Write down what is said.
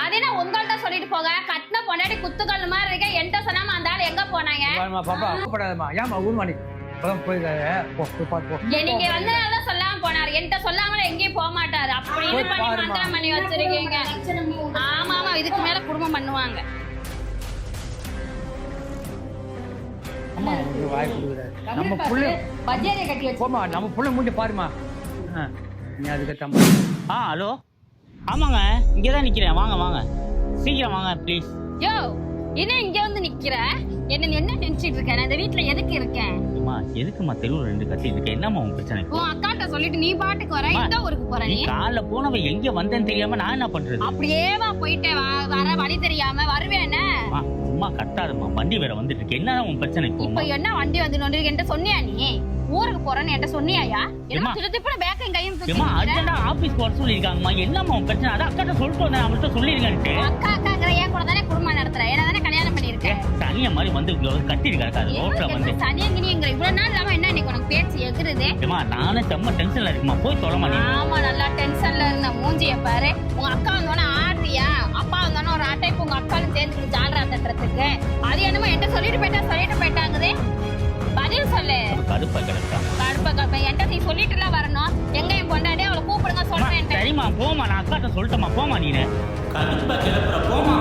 அதே நான் உங்கள்ட்ட சொல்லிட்டு போக கட்டின பொண்டாட்டி குத்துக்கல் மாதிரி இருக்க என்கிட்ட சொன்னாம அந்த ஆள் எங்க போனாங்க? பாப்பா கூப்பிடாதம்மா. ஏமா ஊர்மானி நீங்க வந்து சொல்லாம போனாரு. என்கிட்ட சொல்லாமல எங்கேயும் போக மாட்டாரு. அப்படின்னு பண்ணி மந்திரம் பண்ணி வச்சிருக்கீங்க. ஆமா ஆமா, இதுக்கு மேல குடும்பம் பண்ணுவாங்க. நம்ம புள்ள பஜ்ஜியை கட்டி வச்சு போமா, நம்ம புள்ள மூஞ்சி பாருமா. நீ அதுக்கு ஹலோ, ஆமாங்க, இங்கதான் நிக்கிறேன். வாங்க வாங்க, சீக்கிரம் வாங்க ப்ளீஸ். யோ, என்ன இங்க வந்து நிக்கிற? என்ன நினைச்சிட்டு இருக்க? நான் இந்த வீட்டுல எதுக்கு இருக்கேன்? அம்மா, எதுக்குமா தெருவுல ரெண்டு கத்தி இருக்கு? என்னம்மா உன் பிரச்சனை? உன் அக்காட்ட சொல்லிட்டு நீ பாட்டுக்கு வர. இந்த ஊருக்கு போற நீ? காலைல போனவ எங்க வந்தேன்னு தெரியாம நான் என்ன பண்றது? அப்படியேவா போயிட்டே வர வழி தெரியாம வருவேன்னு? சும்மா கத்தாதம்மா, வண்டி வேற வந்துட்டு இருக்கு. என்ன உன் பிரச்சனை? இப்ப என்ன வண்டி வந்து என்கிட்ட சொன்னியா? நீ ஊருக்கு போறேன்னு என்கிட்ட சொன்னியாயா? என்ன திருப்பி பேக்க கையும் ஏமா அர்ஜென்ட்டா ஆபீஸ் போற சொல்லிருக்காங்கம்மா. என்னம்மா உன் பிரச்சனை? அத அக்காட்ட சொல்லிட்டு வந்தேன், அவள்கிட்ட சொல்லிருக்கேன்ட்டு. அக்காங்கிற ஏன் கூட தானே குடும்பம் நடத்துற, என்ன தானே கல்யாணம் பண்ணிருக்கேன். தனியா மாதிரி வந்து கட்டி இருக்காரு ரோட்ல வந்து. தனியங்கினிங்கிற இவ்வளவு நாள் இல்லாம என்ன இன்னைக்கு உனக்கு பேச்சு எகுறுது? ஏமா நானே செம்ம டென்ஷன்ல இருக்குமா, போய் தொலைமா நீ. ஆமா, நல்லா டென்ஷன்ல இருந்த மூஞ்சிய பாரு. உங்க அக்கா வந்தோடனே ஆடுறியா? அப்பா வந்தோடனே ஒரு அட்டை உங்க அக்காலும் சேர்ந்து ஜாலரா தட்டுறதுக்கு. அது என்னமோ என்கிட்ட சொல்லிட்டு போயிட்டாங்குது. பதில் சொல்லு. கடுப்பா கிடக்காங்க. கடுப்பா என்கிட்ட நீ சொல்லிட்டு எல்லாம் வரணும். எங்க என் பொண்டாட்டி அவளை கூப்பிடுங்க சொல்றேன். சரிம்மா போமா, நான் அக்காட்ட சொல்லிட்டேம்மா, போமா நீனு. கடுப்பா கிளப்புற போமா.